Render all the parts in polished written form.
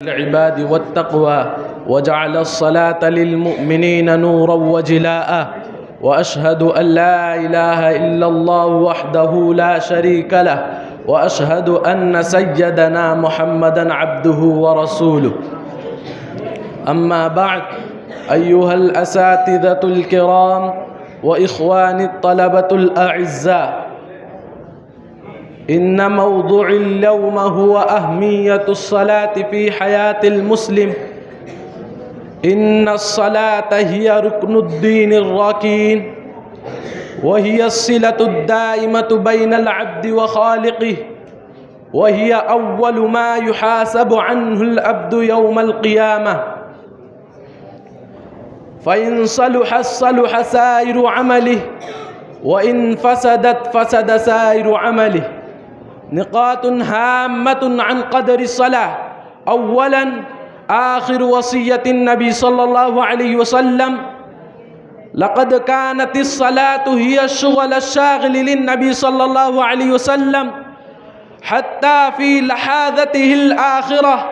العباد والتقوى وجعل الصلاة للمؤمنين نورا وجلاء وأشهد أن لا إله إلا الله وحده لا شريك له وأشهد أن سيدنا محمدا عبده ورسوله. أما بعد، أيها الأساتذة الكرام وإخواني الطلبة الأعزاء، إن موضوع اليوم هو أهمية الصلاة في حياة المسلم. إن الصلاة هي ركن الدين الركين، وهي الصلة الدائمة بين العبد وخالقه، وهي أول ما يحاسب عنه العبد يوم القيامة. فإن صلحت صلح سائر عمله، وإن فسدت فسد سائر عمله. نقاط هامة عن قدر الصلاة. أولا، آخر وصية النبي صلى الله عليه وسلم: لقد كانت الصلاة هي الشغل الشاغل للنبي صلى الله عليه وسلم حتى في لحاظته الآخرة،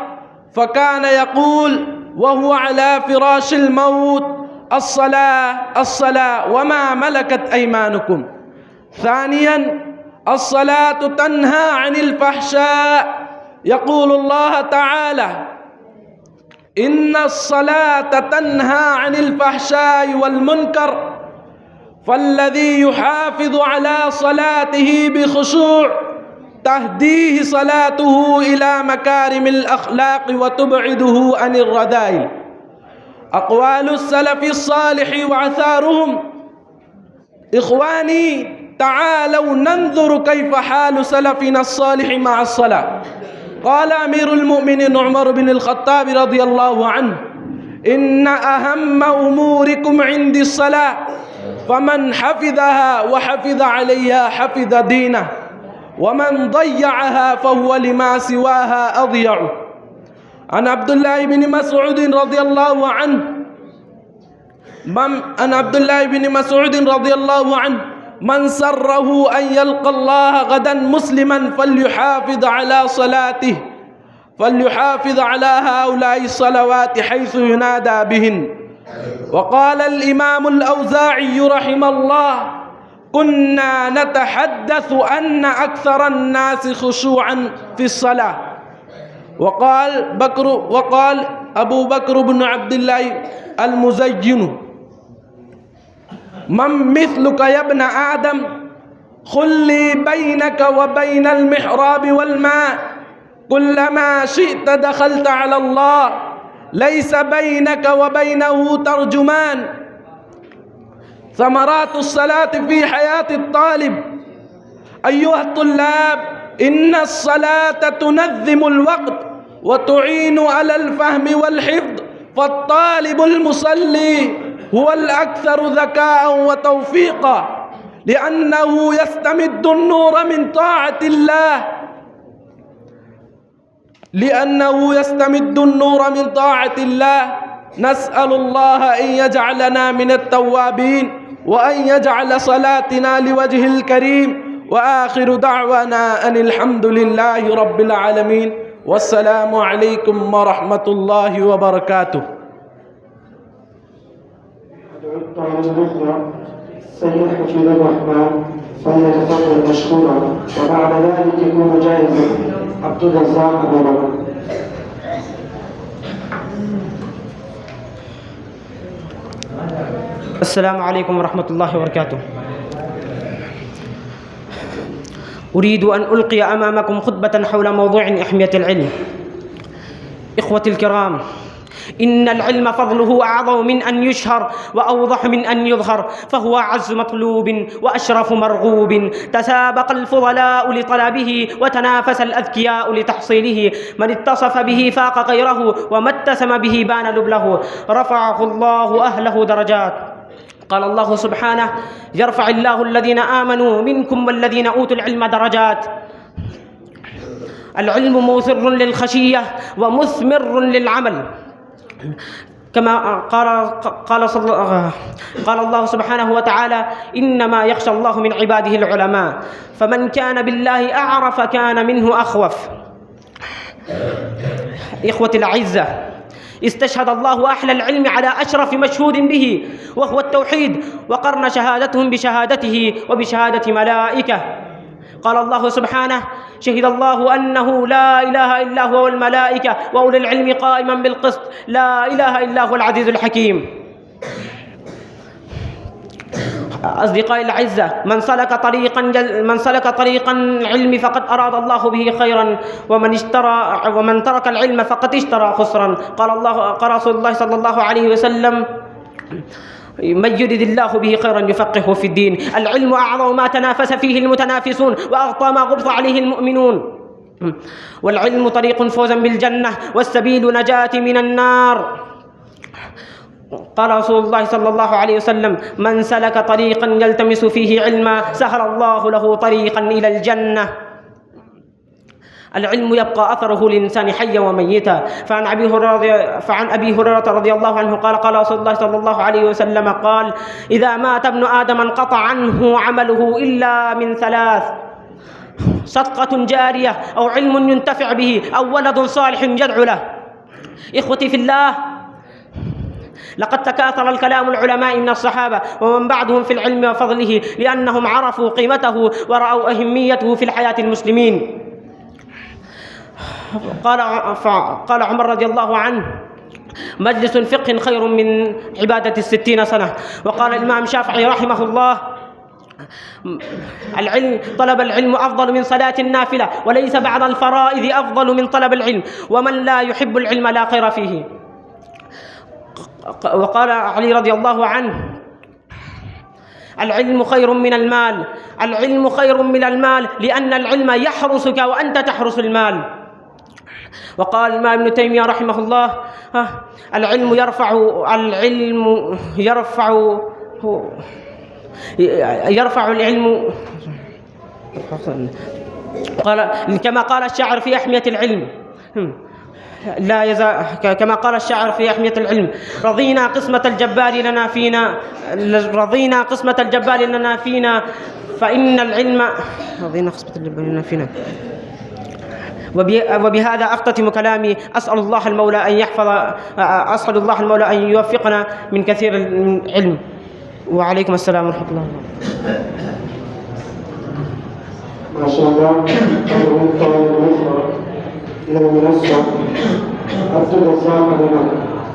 فكان يقول وهو على فراش الموت: الصلاة الصلاة وما ملكت أيمانكم. ثانيا، الصلاة تنهى عن الفحشاء. يقول الله تعالى: إن الصلاة تنهى عن الفحشاء والمنكر، فالذي يحافظ على صلاته بخشوع تهديه صلاته إلى مكارم الأخلاق وتبعده عن الرذائل. أقوال السلف الصالح وآثارهم. إخواني، تعالوا ننظر كيف حال سلفنا الصالح مع الصلاة. قال أمير المؤمنين عمر بن الخطاب رضي الله عنه: إن أهم أموركم عندي الصلاة، فمن حفظها وحفظ عليها حفظ دينه، ومن ضيعها فهو لما سواها أضيع. عن عبد الله بن مسعود رضي الله عنه: من سره أن يلقى الله غدا مسلما فليحافظ على صلاته، فليحافظ على هؤلاء الصلوات حيث ينادى بهن. وقال الإمام الأوزاعي رحمه الله: كنا نتحدث أن أكثر الناس خشوعا في الصلاة. وقال أبو بكر بن عبد الله المزين: من مثلك يا ابن آدم؟ خلي بينك وبين المحراب والماء، كلما شئت دخلت على الله، ليس بينك وبينه ترجمان. ثمرات الصلاة في حياة الطالب. أيها الطلاب، إن الصلاة تنظم الوقت وتعين على الفهم والحفظ، فالطالب المصلي هو الأكثر ذكاء وتوفيقا، لأنه يستمد النور من طاعة الله. نسأل الله أن يجعلنا من التوابين، وأن يجعل صلاتنا لوجه الكريم. وآخر دعوانا أن الحمد لله رب العالمين، والسلام عليكم ورحمة الله وبركاته. سيد حفيظ الرحمن فليتفضل مشكورا، وبعد ذلك يكون جاهزا عبد الرزاق أبو بكر. السلام عليكم ورحمة الله وبركاته. أريد أن ألقي أمامكم خطبة حول موضوع أهمية العلم. إخوتي الكرام، إن العلم فضله أعظم من أن يشهر وأوضح من أن يظهر، فهو أعز مطلوب وأشرف مرغوب. تسابق الفضلاء لطلبه، وتنافس الأذكياء لتحصيله. من اتصف به فاق غيره، وما اتسم به بان لبله. رفعه الله أهله درجات. قال الله سبحانه: يرفع الله الذين آمنوا منكم والذين أوتوا العلم درجات. العلم موثر للخشية ومثمر للعمل، كما قال الله سبحانه وتعالى: إنما يخشى الله من عباده العلماء. فمن كان بالله أعرف كان منه أخوف. إخوتي الأعزة، استشهد الله أهل العلم على أشرف مشهود به وهو التوحيد، وقرن شهادتهم بشهادته وبشهادة ملائكة. قال الله سبحانه: شهد الله أنه لا إله إلا هو والملائكة وأولي العلم قائما بالقسط لا إله إلا هو العزيز الحكيم. أصدقائي الأعزة، من سلك طريقا العلم فقد أراد الله به خيرا، ومن ترك العلم فقد اشترى خسرا. قال رسول الله صلى الله عليه وسلم: من يرد الله به خيرا يفقهه في الدين. العلم أعظم ما تنافس فيه المتنافسون، وأغطى ما غبط عليه المؤمنون. والعلم طريق فوزا بالجنة والسبيل نجاة من النار. قال رسول الله صلى الله عليه وسلم: من سلك طريقا يلتمس فيه علما سهل الله له طريقا إلى الجنة. العلم يبقى أثره للإنسان حيا وميتا. فعن أبي هريرة رضي الله عنه قال رسول الله صلى الله عليه وسلم قال: إذا مات ابن آدم انقطع عنه عمله إلا من ثلاث: صدقة جارية، أو علم ينتفع به، أو ولد صالح يدعو له. إخوتي في الله، لقد تكاثر الكلام العلماء من الصحابة ومن بعدهم في العلم وفضله، لأنهم عرفوا قيمته ورأوا أهميته في الحياة المسلمين. قال عمر رضي الله عنه: مجلس فقه خير من عبادة 60 سنة. وقال الإمام الشافعي رحمه الله: طلب العلم أفضل من صلاة النافلة، وليس بعد الفرائض أفضل من طلب العلم، ومن لا يحب العلم لا خير فيه. وقال علي رضي الله عنه: العلم خير من المال. العلم خير من المال لأن العلم يحرسك وأنت تحرس المال. وقال الإمام ابن تيمية رحمه الله: العلم يرفع العلم. كما قال الشاعر في أحمية العلم، كما قال الشاعر في أحمية العلم: رضينا قسمة الجبار لنا فينا فإن العلم رضينا قسمة الجبار لنا فينا. وبهذا أختتم كلامي. أسأل الله المولى أن يوفقنا من كثير العلم. وعليكم السلام ورحمة الله وبركاته. ما شاء الله. إلى المنصة عبد الرزاق أبو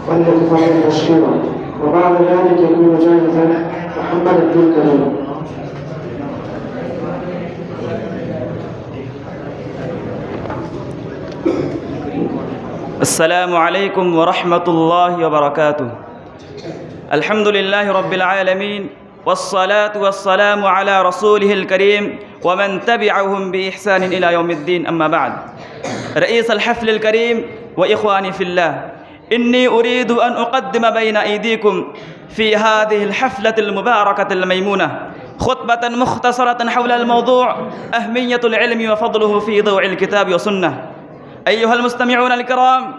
فليتفضل تشكيرا، وبعد ذلك يكون جاهزا محمد عبد الكريم. السلام عليكم ورحمة الله وبركاته. الحمد لله رب العالمين، والصلاة والسلام على رسوله الكريم ومن تبعهم بإحسان إلى يوم الدين. أما بعد، رئيس الحفل الكريم وإخواني في الله، إني أريد أن أقدم بين أيديكم في هذه الحفلة المباركة الميمونة خطبة مختصرة حول الموضوع أهمية العلم وفضله في ضوء الكتاب والسنة. أيها المستمعون الكرام،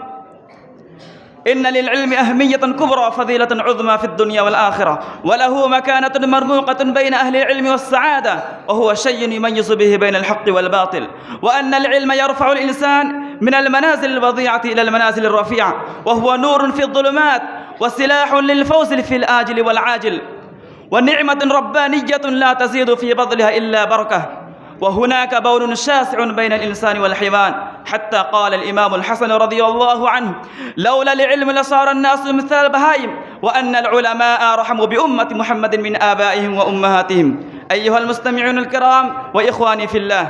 إن للعلم أهمية كبرى وفضيلة عظمى في الدنيا والآخرة، وله مكانة مرموقة بين أهل العلم والسعادة، وهو شيء يميز به بين الحق والباطل. وأن العلم يرفع الإنسان من المنازل الوضيعة إلى المنازل الرفيعة، وهو نور في الظلمات وسلاح للفوز في الآجل والعاجل، ونعمة ربانية لا تزيد في بذلها إلا بركة. وهناك بون شاسع بين الإنسان والحيوان، حتى قال الإمام الحسن رضي الله عنه: لولا العلم لصار الناس مثل البهائم، وأن العلماء رحموا بأمة محمد من آبائهم وأمهاتهم. أيها المستمعون الكرام وإخواني في الله،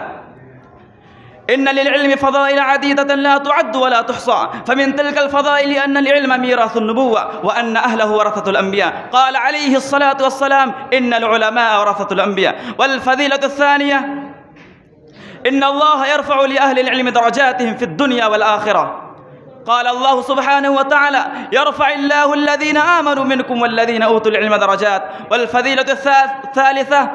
إن للعلم فضائل عديدة لا تعد ولا تحصى، فمن تلك الفضائل أن العلم ميراث النبوة، وأن أهله ورثة الأنبياء. قال عليه الصلاة والسلام: إن العلماء ورثة الأنبياء. والفضيلة الثانية: إن الله يرفع لأهل العلم درجاتهم في الدنيا والآخرة. قال الله سبحانه وتعالى: يرفع الله الذين آمنوا منكم والذين أوتوا العلم درجات. والفضيلة الثالثة: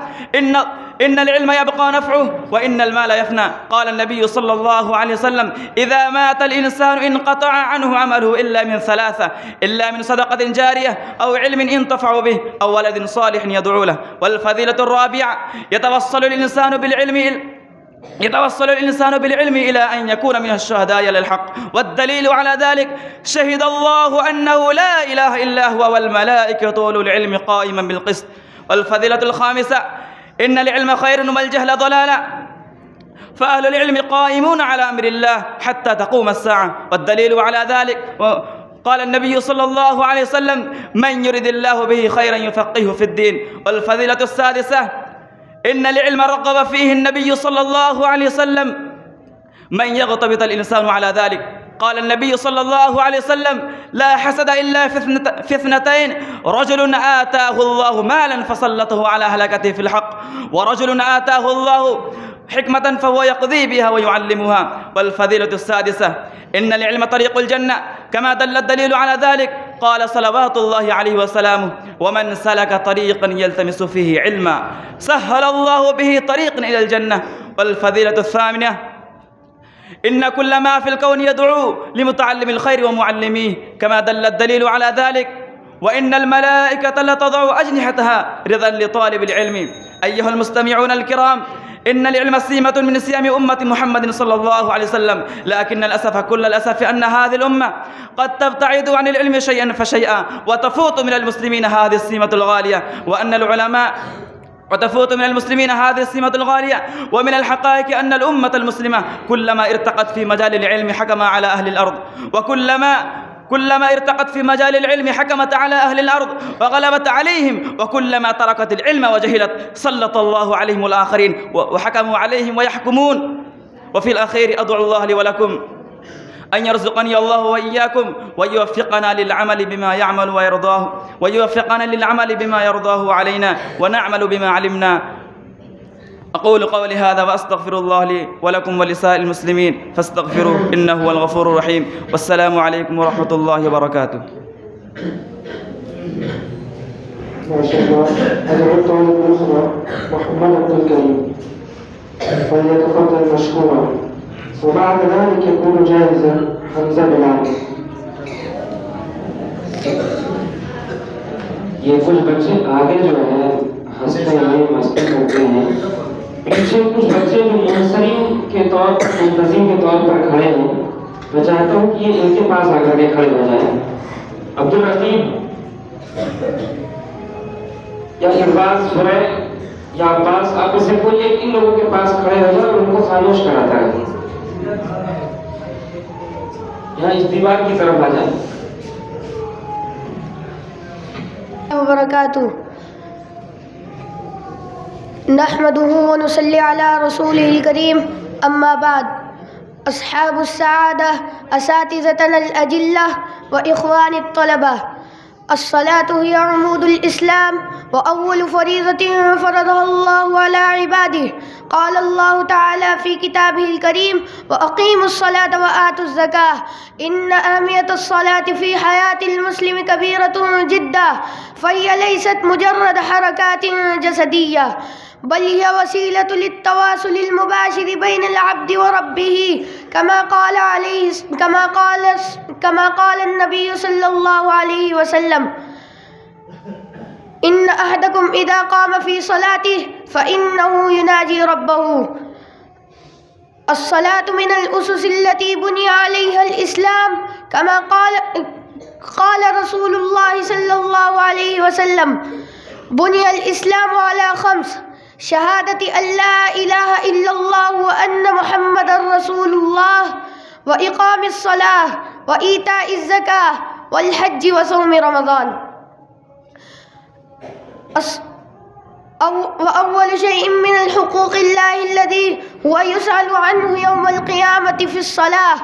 إن العلم يبقى نفعه وإن المال يفنى. قال النبي صلى الله عليه وسلم: إذا مات الإنسان انقطع عنه عمله إلا من ثلاثة: إلا من صدقة جارية، أو علم ينتفع به، أو ولد صالح يدعو له. والفضيلة الرابعة: يتوصل الإنسان بالعلم يتوصل الإنسان بالعلم إلى أن يكون من الشهداء للحق. والدليل على ذلك شهد الله أنه لا إله إلا هو والملائكة أولو العلم قائما بالقسط. والفضيلة الخامسة إن العلم خير والجهل ضلالة، فأهل العلم قائمون على أمر الله حتى تقوم الساعة. والدليل على ذلك قال النبي صلى الله عليه وسلم: من يرد الله به خيرا يفقهه في الدين. والفضيلة السادسة إن العلم رغب فيه النبي صلى الله عليه وسلم من يغتبط الإنسان على ذلك. قال النبي صلى الله عليه وسلم: لا حسد إلا في اثنتين: رجل آتاه الله مالا فسلطه على هلكته في الحق، ورجل آتاه الله حكمة فهو يقضي بها ويعلمها. والفضيلة السادسة إن العلم طريق الجنة كما دل الدليل على ذلك. قال صلوات الله عليه وسلامه: ومن سلك طريقا يلتمس فيه علما سهل الله به طريقا إلى الجنة. والفضيلة الثامنة إن كل ما في الكون يدعو لمتعلم الخير ومعلميه كما دل الدليل على ذلك. وإن الملائكة لتضع أجنحتها رضا لطالب العلم. أيها المستمعون الكرام، إن العلم سيمة من سيم أمة محمد صلى الله عليه وسلم، لكن الأسف كل الأسف أن هذه الأمة قد تبتعد عن العلم شيئا فشيئا وتفوت من المسلمين هذه السيمة الغالية. وأن العلماء وتفوت من المسلمين هذه السمة الغالية. ومن الحقائق أن الأمة المسلمة كلما ارتقت في مجال العلم حكم على أهل الأرض، وكلما ارتقت في مجال العلم حكمت على أهل الأرض وغلبت عليهم، وكلما تركت العلم وجهلت سلط الله عليهم الآخرين وحكموا عليهم ويحكمون. وفي الأخير أدعو الله لي ولكم أن يرزقني الله وإياكم ويوفقنا للعمل بما يعمل ويرضاه، ويوفقنا للعمل بما يرضاه علينا ونعمل بما علمنا. أقول قولي هذا وأستغفر الله لي ولكم ولسائر المسلمين فاستغفروه إنه هو الغفور الرحيم. والسلام عليكم ورحمة الله وبركاته. ما شاء الله. أدعو الطالب الأخرى محمد عبد الكريم فليتفضل مشكورا، وبعد ذلك يكون جاهزا حمزة بلال. ये कुछ बच्चे आगे जो है हंसते हैं मस्ती करते हैं, पीछे कुछ बच्चे जो मुंसरी के तौर पर मुंतजिम के तौर पर खड़े हैं, मैं चाहता हूँ कि ये इनके पास आकर के खड़े हो जाए। अब्दुल रकीब या इरबाज सुरैय या अब्बास, आप इसे कोई एक इन लोगों के पास खड़े हो जाए और उनको खामोश कराता है। यहाँ इस दीवार की तरफ आ जाए। वबरकातुहू नहमदुहू व नुसल्ली अला रसूलिहिल करीम, अम्मा बाद। अस्हाबुस सआदा, असातिज़तनल अजिल्ला व इख्वानित तलबा, अस्सलातु हिया अमूदुल इस्लाम व अव्वलु फरीज़तिन फ़रज़हल्लाहु अला इबादिही। क़ाल अल्लाहु तआला फ़ी किताबिहिल करीम व अक़ीमुस्सलात व आतुज़ ज़काह इन्न अहमियतस्सलाति फ़ी हयातिल मुस्लिमि कबीरतुन जिद्दा फ़हिय लैसत मुजर्रद हरकातिन जसदिय्या बल हिय वसीलतुन लित्तवासुलिल मुबाशिर बैनल अब्दि व रब्बिही कमा क़ाल अन्नबी सल्लल्लाहु अलैहि वसल्लम इन्न अहदकुम इज़ा क़ाम फ़ी सलातिही फ़इन्नहु युनाजी रब्बहु। अस्सलातु मिनल उसुसिल्लती बुनिया अलैहल इस्लाम कमा क़ाल रसूलुल्लाह सल्लल्लाहु अलैहि वसल्लम बुनियल इस्लामु अला ख़म्स शहादति अल्ला इलाहा इल्लल्लाह व अन्न मुहम्मदर रसूलुल्लाह व इक़ामिस सलाह व ईताइज़ ज़काह वल हज्ज व सौमि रमज़ान। وأول شيء من الحقوق الله الذي هو يسأل عنه يوم القيامة في الصلاة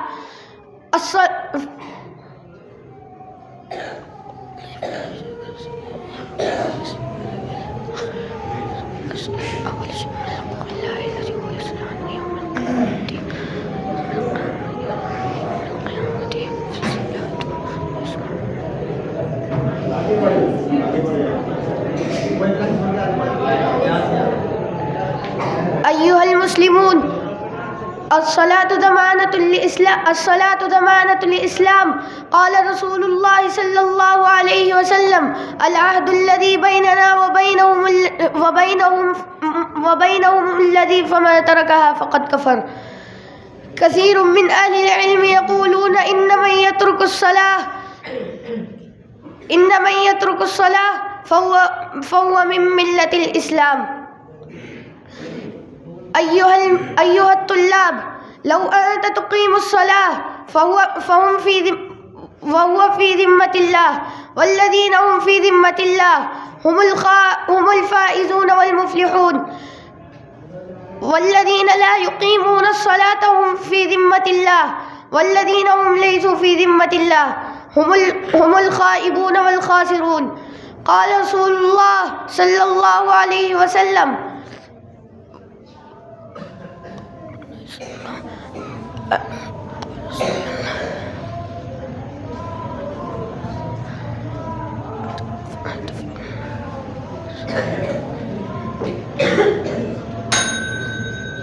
أيها المسلمون، الصلاة ضمانة الإسلام. قال رسول الله صلى الله عليه وسلم: العهد الذي بيننا وبينهم الذي فمن تركها فقد كفر. كثير من أهل العلم يقولون إن من يترك الصلاة فهو من ملة الإسلام. أيها الطلاب، لو أنت تقيم الصلاة فهو في ذمة الله، والذين هم في ذمة الله هم الفائزون والمفلحون، والذين لا يقيمون الصلاة هم في ذمة الله، والذين هم ليسوا في ذمة الله هم الخائبون والخاسرون. قال رسول الله صلى الله عليه وسلم: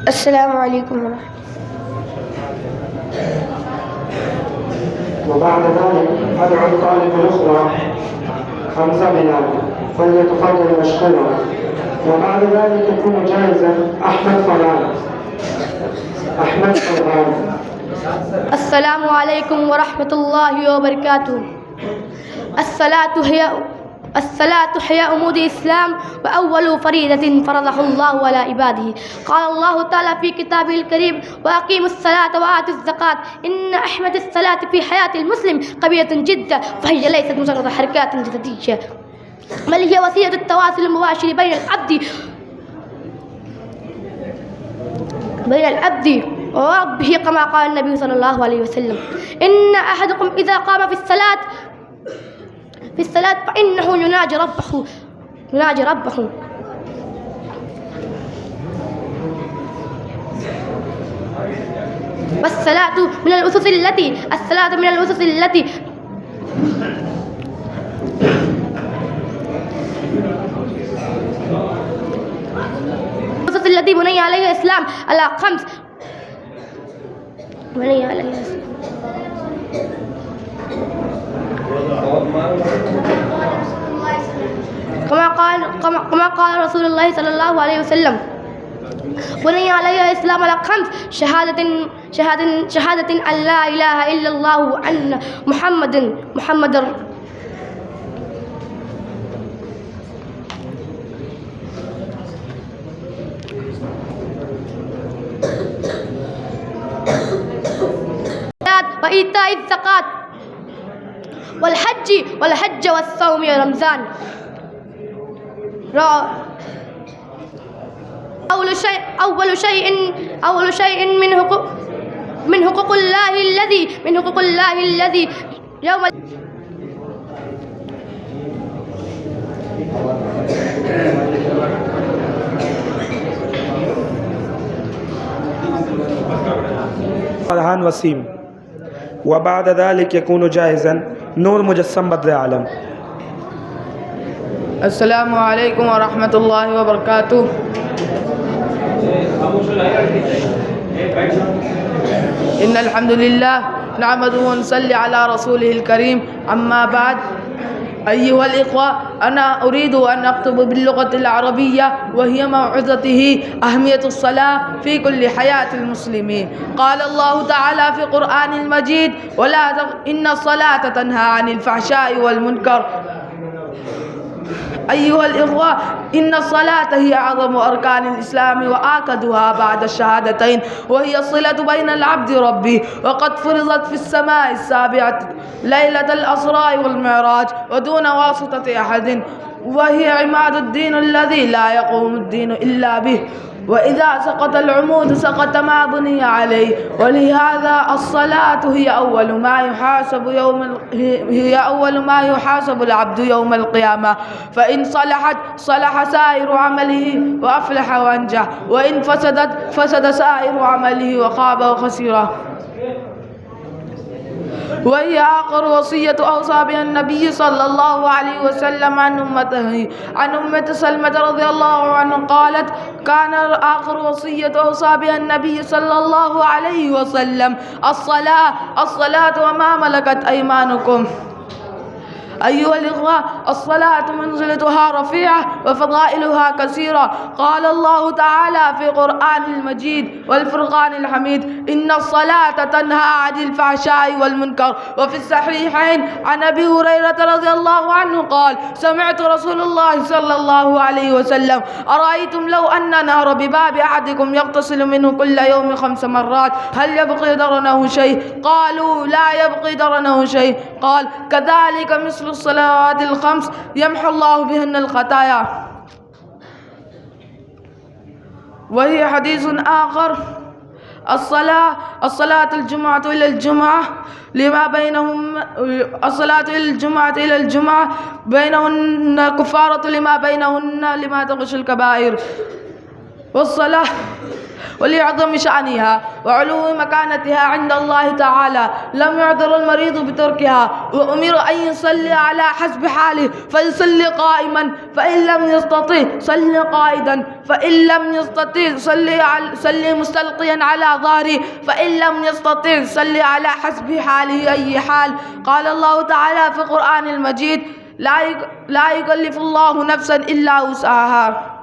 السلام عليكم ورحمة الله. وبعد ذلك أدعو الطالب الأخرى حمزة فليتفضل مشكورا. وبعد ذلك يكون جائزا أحمد فرغان. السلام عليكم ورحمة الله وبركاته. الصلاة هي عمود الإسلام وأول فريضة فرضها الله على عباده. قال الله تعالى في كتابه الكريم: وأقيموا الصلاة وآتوا الزكاة إن أهمية الصلاة في حياة المسلم قوية جدا، فهي ليست مجرد حركات جسدية، بل هي وسيلة التواصل المباشر بين العبد وربه، كما قال النبي صلى الله عليه وسلم: إن أحدكم إذا قام في الصلاة فإنه يناجي ربه. والصلاة من الأسس التي بني عليها الإسلام على خمس. كما قال رسول الله صلى الله عليه وسلم: بني عليها الإسلام على خمس: شهادة أن لا إله إلا الله وأن محمد وإيتاء الزكاة والحج والصوم ورمضان. أول شيء من حقوق الله الذي يوم فرحان وسيم. وبعد ذلك يكون جاهزا نور مجسم بدر عالم. السلام عليكم ورحمة الله وبركاته. إن الحمد لله نعمده ونصلي على رسوله الكريم. أما بعد، أيها الإخوة، أنا أريد أن أكتب باللغة العربية وهي موعظته أهمية الصلاة في كل حياة المسلمين. قال الله تعالى في القرآن المجيد: إن الصلاة تنهى عن الفحشاء والمنكر. أيها الإخوة، إن الصلاة هي أعظم أركان الإسلام وآكدها بعد الشهادتين، وهي الصلة بين العبد وربه، وقد فرضت في السماء السابعة ليلة الأسراء والمعراج ودون واسطة أحد، وهي عماد الدين الذي لا يقوم الدين إلا به، وإذا سقط العمود سقط ما بني عليه. ولهذا الصلاة هي أول ما يحاسب العبد يوم القيامة، فإن صلحت صلح سائر عمله وأفلح وأنجح، وإن فسدت فسد سائر عمله وخاب وخسر. وهي آخر وصية أوصى بها النبي صلى الله عليه وسلم عن أمته. عن أمة سلمة رضي الله عنه قالت: كان آخر وصية أوصى بها النبي صلى الله عليه وسلم الصلاة وما ملكت أيمانكم. أيها الإخوة، الصلاة منزلتها رفيعة وفضائلها كثيرة. قال الله تعالى في القرآن المجيد والفرقان الحميد: إن الصلاة تنهى عن الفحشاء والمنكر. وفي الصحيحين عن أبي هريرة رضي الله عنه قال: سمعت رسول الله صلى الله عليه وسلم: أرأيتم لو أن نهر بباب أحدكم يغتسل منه كل يوم 5 مرات هل يبقي درنه شيء؟ قالوا: لا يبقي درنه شيء. قال: كذلك مثل الصلوات الخمس يمحو الله بهن الخطايا. وهي حديث آخر: الصلاة الجمعة إلى الجمعة لما بينهم الصلاة إلى الجمعة إلى الجمعة بينهن كفارة لما بينهن لما تغش الكبائر. والصلاة ولعظم شأنها وعلو مكانتها عند الله تعالى لم يعذر المريض بتركها، وأمر أن يصلي على حسب حاله، فيصلي قائما، فإن لم يستطع صلي قائدا، فإن لم يستطع صلي مستلقيا على ظهره، فإن لم يستطع صلي على حسب حاله أي حال. قال الله تعالى في القرآن المجيد: لا يكلف الله نفسا إلا وسعها.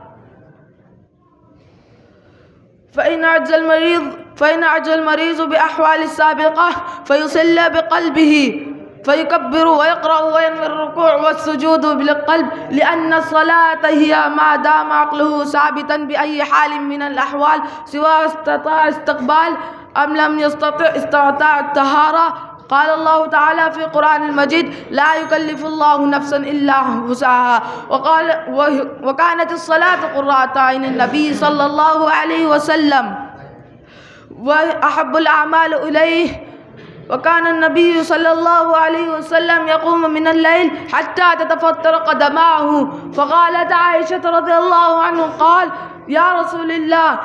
فإن عجز المريض بأحوال السابقة فيصلي بقلبه، فيكبر ويقرأ وينوي الركوع والسجود بالقلب، لأن الصلاة هي ما دام عقله ثابتا بأي حال من الأحوال، سواء استطاع استقبال أم لم يستطع استطاع الطهارة. قال الله تعالى في القرآن المجيد: لا يكلف الله نفسا إلا وسعها. وكانت الصلاة قرة عين النبي صلى الله عليه وسلم وأحب الأعمال إليه. وكان النبي صلى الله عليه وسلم يقوم من الليل حتى تتفطر قدماه. فقالت عائشة رضي الله عنه قال: يا رسول الله،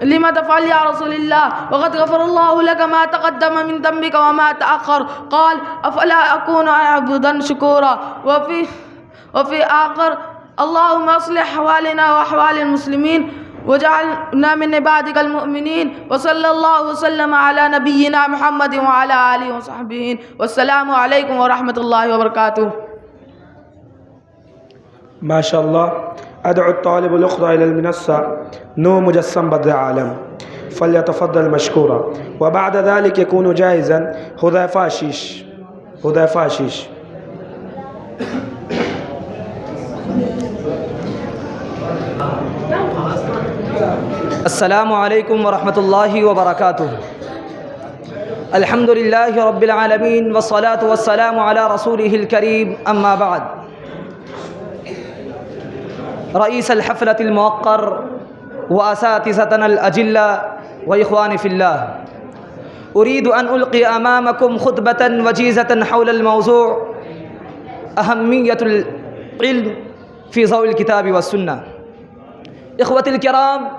لما تفعل يا رسول الله وقد غفر الله لك ما تقدم من ذنبك وما تأخر؟ قال: أفلا أكون عبدا شكورا. وفي آخر: اللهم أصلح أحوالنا وأحوال المسلمين وجعلنا من عبادك المؤمنين. وصلى الله وسلم على نبينا محمد وعلى آله وصحبه. والسلام عليكم ورحمة الله وبركاته. ما شاء الله. أدعو الطالب الأخرى إلى المنصة نور مجسم بدر عالم، فليتفضل مشكورا. وبعد ذلك يكون جاهزا حذيفة شيش. السلام عليكم ورحمة الله وبركاته. الحمد لله رب العالمين، والصلاة والسلام على رسوله الكريم، أما بعد. رئيس الحفلة الموقر وأساتذتنا الأجلة وإخواني في الله، أريد أن ألقي أمامكم خطبة وجيزة حول الموضوع أهمية العلم في ضوء الكتاب والسنة. إخوتي الكرام،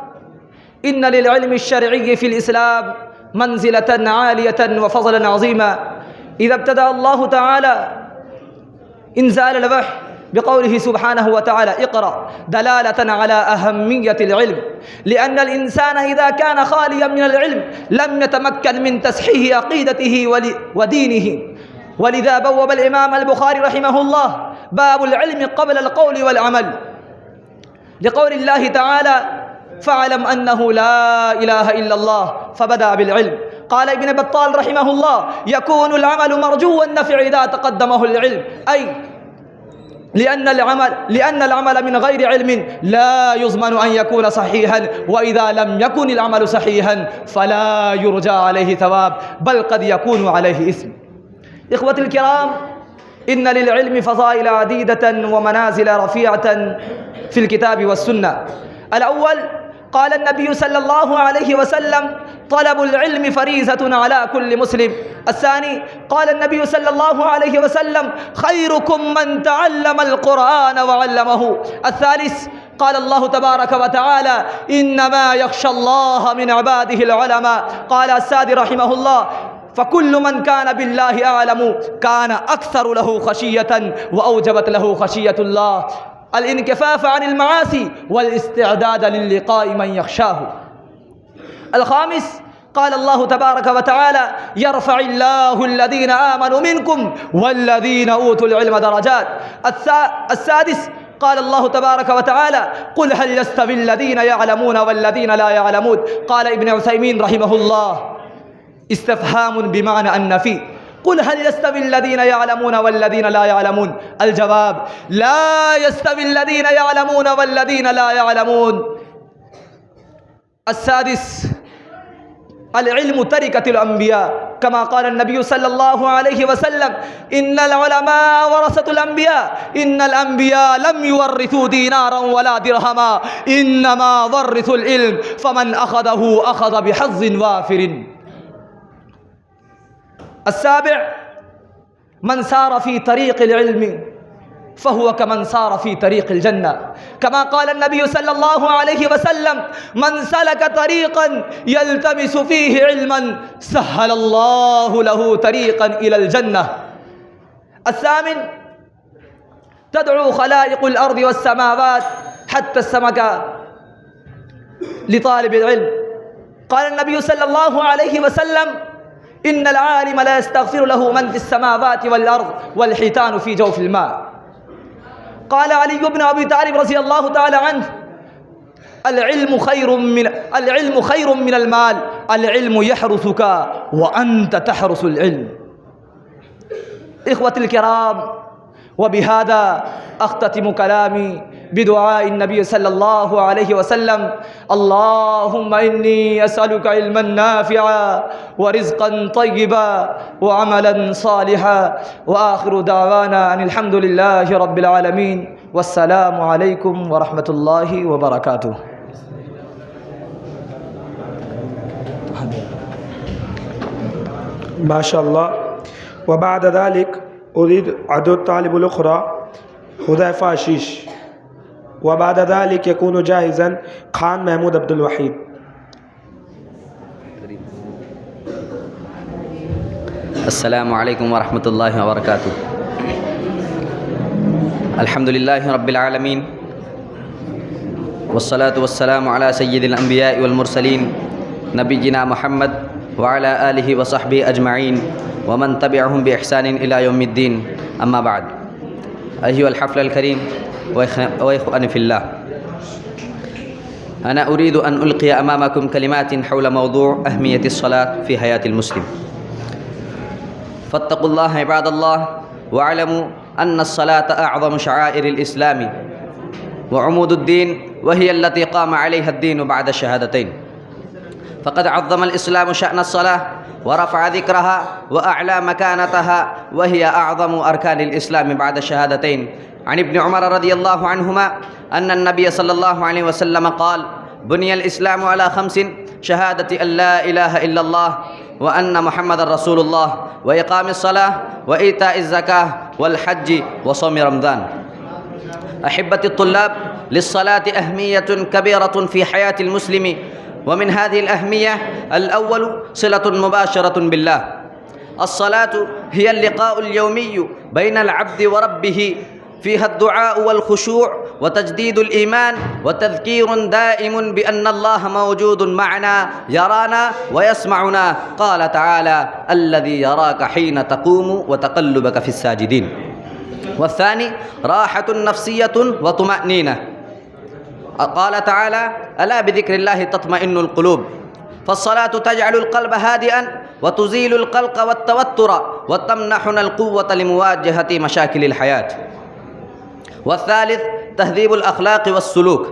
إن للعلم الشرعي في الإسلام منزلة عالية وفضلا عظيما. إذا ابتدأ الله تعالى إنزال الوحي بقوله سبحانه وتعالى: اقرأ، دلالة على أهمية العلم، لأن الإنسان إذا كان خاليا من العلم لم يتمكن من تصحيح عقيدته ودينه. ولذا بوب الإمام البخاري رحمه الله باب العلم قبل القول والعمل، لقول الله تعالى: فاعلم أنه لا إله إلا الله، فبدأ بالعلم. قال ابن بطال رحمه الله: يكون العمل مرجو النفع إذا تقدمه العلم، أي لأن العمل من غير علم لا يضمن أن يكون صحيحا، وإذا لم يكن العمل صحيحا فلا يرجى عليه ثواب، بل قد يكون عليه إثم. إخوتي الكرام، إن للعلم فضائل عديدة ومنازل رفيعة في الكتاب والسنة. الأول: قال النبي صلى الله عليه وسلم: طلب العلم فريضة على كل مسلم. الثاني: قال النبي صلى الله عليه وسلم: خيركم من تعلم القرآن وعلمه. الثالث: قال الله تبارك وتعالى: إنما يخشى الله من عباده العلماء. قال السادي رحمه الله: فكل من كان بالله أعلم كان أكثر له خشية وأوجبت له خشية الله الانكفاف عن المعاصي والاستعداد للقاء من يخشاه. الخامس قال الله تبارك وتعالى يرفع الله الذين آمنوا منكم والذين أوتوا العلم درجات. السادس قال الله تبارك وتعالى قل هل يستوي الذين يعلمون والذين لا يعلمون. قال ابن عثيمين رحمه الله استفهام بمعنى النفي، قل هل يستوي الذين يعلمون والذين لا يعلمون؟ الجواب لا يستوي الذين يعلمون والذين لا يعلمون. السادس العلم تركة الأنبياء كما قال النبي صلى الله عليه وسلم إن العلماء ورثة الأنبياء إن الأنبياء لم يورثوا دينارا ولا درهما إنما ورثوا العلم فمن أخذه أخذ بحظ وافر. السابع من سار في طريق العلم فهو كمن سار في طريق الجنة كما قال النبي صلى الله عليه وسلم من سلك طريقا يلتمس فيه علما سهل الله له طريقا إلى الجنة. الثامن تدعو خلائق الأرض والسماوات حتى السمك لطالب العلم. قال النبي صلى الله عليه وسلم إن العالم لا يستغفر له من في السماوات والأرض والحيتان في جوف الماء. قال علي بن أبي طالب رضي الله تعالى عنه العلم خير من المال، العلم يحرسك وأنت تحرس العلم. إخوتي الكرام، وبهذا أختتم كلامي بدعاء النبي صلى الله عليه وسلم اللهم إني أسألك علما نافعا ورزقا طيبا وعملا صالحا. وآخر دعوانا أن الحمد لله رب العالمين والسلام عليكم ورحمة الله وبركاته. ما شاء الله. وبعد ذلك أريد عدو الطالب الأخرى حذيفة عشيش، وبعد ذلك يكون جاهزا خان محمود عبد الوحيد. السلام عليكم ورحمة الله وبركاته. الحمد لله رب العالمين والصلاة والسلام على سيد الأنبياء والمرسلين نبينا محمد وعلى آله وصحبه أجمعين ومن تبعهم بإحسان إلى يوم الدين. أما بعد، أيها الحفل الكريم وإخواني في الله، أنا أريد أن ألقي أمامكم كلمات حول موضوع أهمية الصلاة في حياة المسلم. فاتقوا الله عباد الله، واعلموا أن الصلاة أعظم شعائر الإسلام وعمود الدين، وهي التي قام عليها الدين بعد الشهادتين. فقد عظم الإسلام شأن الصلاة ورفع ذكرها وأعلى مكانتها، وهي أعظم أركان الإسلام بعد الشهادتين. عن ابن عمر رضي الله عنهما أن النبي صلى الله عليه وسلم قال بني الإسلام على 5: شهادة أن لا إله إلا الله وأن محمد رسول الله وإقام الصلاة وإيتاء الزكاة والحج وصوم رمضان. أحبتي الطلاب، للصلاة أهمية كبيرة في حياة المسلم، ومن هذه الأهمية الأول صلة مباشرة بالله. الصلاة هي اللقاء اليومي بين العبد وربه، فيها الدعاء والخشوع وتجديد الإيمان وتذكير دائم بأن الله موجود معنا يرانا ويسمعنا. قال تعالى الذي يراك حين تقوم وتقلبك في الساجدين. والثاني راحة نفسية وطمأنينة. قال تعالى ألا بذكر الله تطمئن القلوب. فالصلاة تجعل القلب هادئا وتزيل القلق والتوتر وتمنحنا القوة لمواجهة مشاكل الحياة. والثالث تهذيب الأخلاق والسلوك.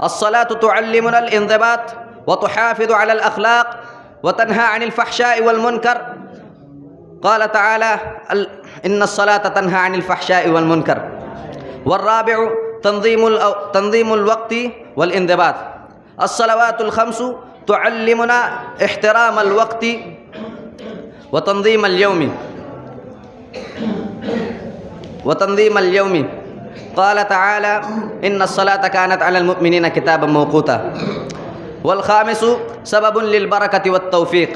الصلاة تعلمنا الانضباط وتحافظ على الأخلاق وتنهى عن الفحشاء والمنكر. قال تعالى إن الصلاة تنهى عن الفحشاء والمنكر. والرابع تنظيم الوقت والانضباط. الصلوات الخمس تعلمنا احترام الوقت وتنظيم اليوم. قال تعالى إن الصلاة كانت على المؤمنين كتابا موقوتا. والخامس سبب للبركة والتوفيق.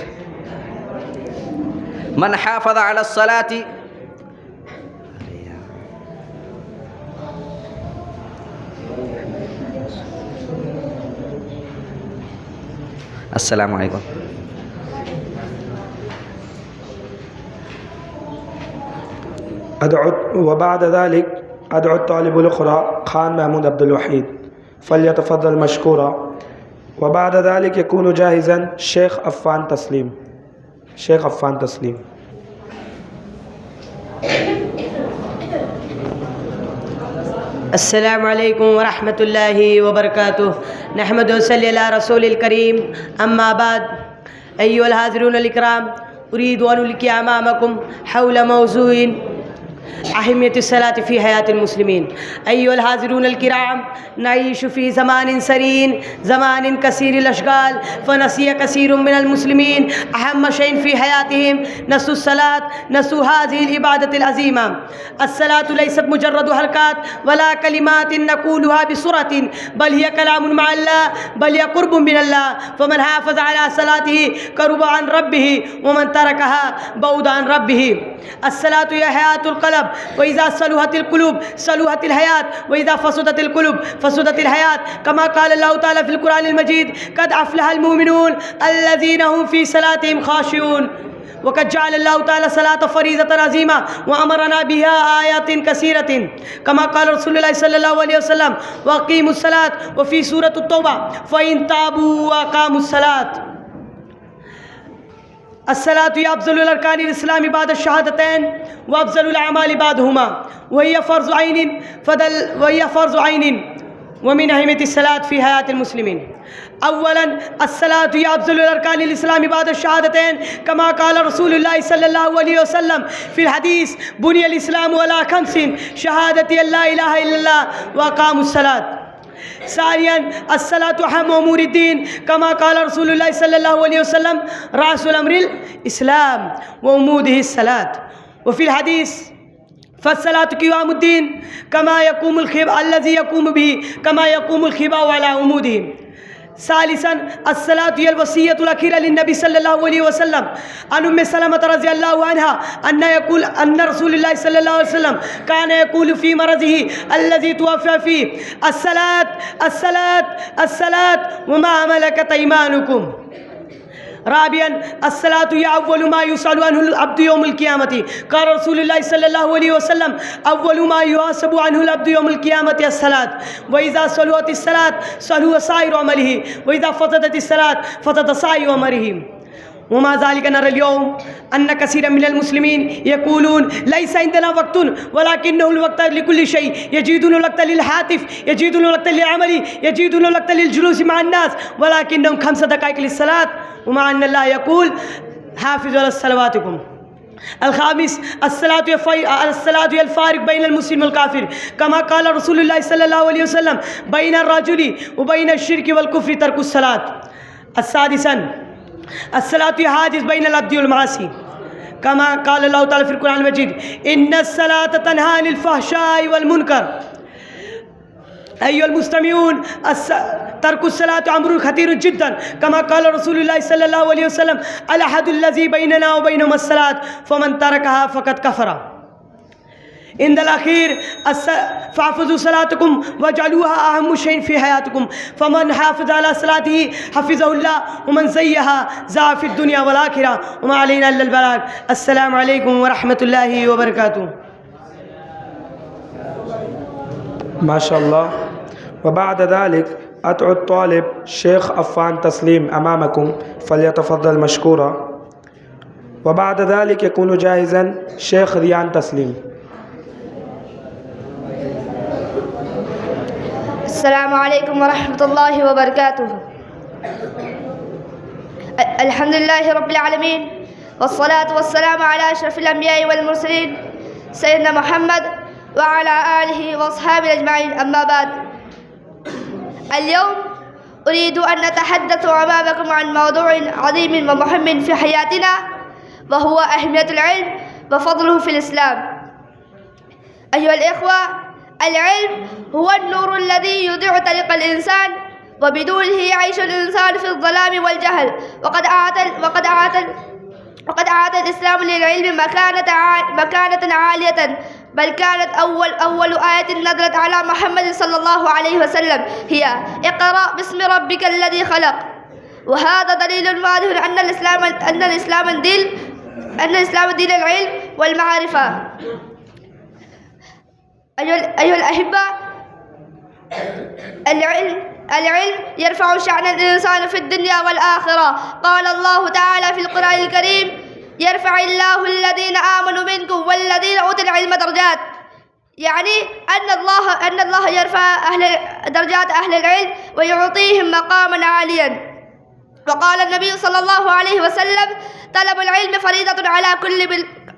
من حافظ على الصلاة السلام عليكم. وبعد ذلك أدعو الطالب الأخرى خان محمود عبد الوحيد فليتفضل مشكورا. وبعد ذلك يكون جاهزا شيخ عفان تسليم. شيخ عفان تسليم. السلام عليكم ورحمة الله وبركاته. نحمد ونصلي على رسول الكريم. أما بعد، أيها الحاضرون الكرام، أريد أن ألقي أمامكم حول موضوع أهمية الصلاة في حياة المسلمين. أيها الحاضرون الكرام، نعيش في زمان سرين، زمان كثير الأشغال، فنسي كثير من المسلمين أهم شيء في حياتهم، نسوا الصلاة، نسوا هذه العبادة العظيمة. الصلاة ليست مجرد حركات ولا كلمات نقولها بسرعة، بل هي كلام مع الله، بل هي قرب من الله. فمن حافظ على صلاته قرب عن ربه، ومن تركها بعد عن ربه. الصلاة هي حياة القلب، وإذا صلحت القلوب صلحت الحياة، وإذا فسدت القلوب فسدت الحياة. كما قال الله تعالى في القرآن المجيد: قد أفلح المؤمنون الذين هم في صلاتهم خاشعون. وقد جعل الله تعالى صلاة فريضة عظيمة وأمرنا بها آيات كثيرة، كما قال رسول الله صلى الله عليه وسلم: وأقيموا الصلاة. وفي سورة التوبة: فإن تابوا وأقاموا الصلاة. الصلاة هي أفضل الأركان الإسلام بعد الشهادتين، وأفضل الأعمال بعدهما، وهي فرض عين ومن أهمية الصلاة في حياة المسلمين. أولا، الصلاة هي أفضل الأركان الإسلام بعد الشهادتين، كما قال رسول الله صلى الله عليه وسلم في الحديث: بني الإسلام على خمس: شهادة أن لا إله إلا الله وأقاموا الصلاة. ثانيا، الصلاة أهم أمور الدين، كما قال رسول الله صلى الله عليه وسلم: رأس الأمر الإسلام وعموده الصلاة. وفي الحديث: فالصلاة قوام الدين، كما يقوم الخباء الذي يقوم به، كما يقوم الخباء على عموده. ثالثا، الصلاة هي الوصية الأخيرة للنبي صلى الله عليه وسلم. عن أم سلمة رضي الله عنها أن رسول الله صلى الله عليه وسلم كان يقول في مرضه الذي توفى فيه: الصلاة الصلاة الصلاة وما ملكت أيمانكم. رابعا، الصلاة هي أول ما يسأل عنه العبد يوم القيامة. قال رسول الله صلى الله عليه وسلم: أول ما يحاسب عنه العبد يوم القيامة الصلاة. وإذا صلحت الصلاة صلح سائر عمله، وإذا فسدت الصلاة فسد سائر عمله. ومع ذلك نرى اليوم أن كثيرا من المسلمين يقولون: ليس عندنا وقت، ولكنه الوقت لكل شيء. يجدون الوقت للهاتف، يجدون الوقت للعمل، يجدون الوقت للجلوس مع الناس، ولكنهم 5 دقائق للصلاة، ومع أن الله يقول: حافظوا على صلواتكم. الخامس، الصلاة هي الفارق بين المسلم والكافر، كما قال رسول الله صلى الله عليه وسلم: بين الرجل وبين الشرك والكفر ترك الصلاة. السادسا، الصلاة هي حاجز بين العبد والمعاصي، كما قال الله تعالى في القرآن المجيد: إن الصلاة تنهى عن الفحشاء والمنكر. أيها المستمعون، ترك الصلاة أمر خطير جدا، كما قال رسول الله صلى الله عليه وسلم: الأحد الذي بيننا وبينهم الصلاة، فمن تركها فقد كفر. عند الأخير، فاحفظوا صلاتكم واجعلوها أهم شيء في حياتكم، فمن حافظ على صلاته حفظه الله، ومن زيها زاع في الدنيا والآخرة، وما علينا إلا البلاغ. السلام عليكم ورحمة الله وبركاته. ما شاء الله. وبعد ذلك أدعو الطالب شيخ عفان تسليم أمامكم فليتفضل مشكورا. وبعد ذلك يكون جاهزا شيخ ريان تسليم. السلام عليكم ورحمة الله وبركاته. الحمد لله رب العالمين، والصلاة والسلام على أشرف الأنبياء والمرسلين سيدنا محمد وعلى آله وأصحابه أجمعين. أما بعد، اليوم أريد أن أتحدث أمامكم عن موضوع عظيم ومهم في حياتنا، وهو أهمية العلم وفضله في الإسلام. أيها الإخوة، العلم هو النور الذي يضيء طريق الإنسان، وبدونه يعيش الإنسان في الظلام والجهل. وقد أعاد الإسلام للعلم مكانة عالية، بل كانت أول آية نزلت على محمد صلى الله عليه وسلم هي اقرأ باسم ربك الذي خلق. وهذا دليل واضح أن الإسلام دين العلم والمعرفة. أيها الأحبة، العلم يرفع شأن الإنسان في الدنيا والآخرة. قال الله تعالى في القرآن الكريم: يرفع الله الذين آمنوا منكم والذين أوتوا العلم درجات، يعني أن الله يرفع درجات أهل العلم ويعطيهم مقاما عاليا. وقال النبي صلى الله عليه وسلم: طلب العلم فريضة على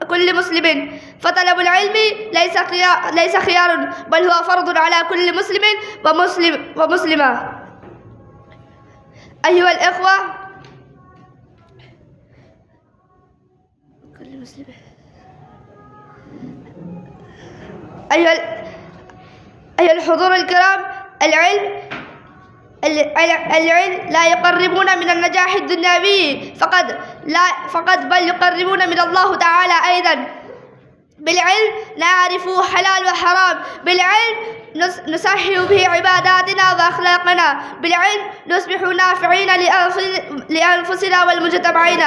كل مسلم، فطلب العلم ليس خيار، بل هو فرض على كل مسلم ومسلمة. أيها الإخوة، أيها الحضور الكرام، العلم لا يقربون من النجاح الدنيوي فقط بل يقربون من الله تعالى أيضا. بالعلم نعرف حلال وحرام، بالعلم نصحح به عباداتنا وأخلاقنا، بالعلم نصبح نافعين لأنفسنا والمجتمعين.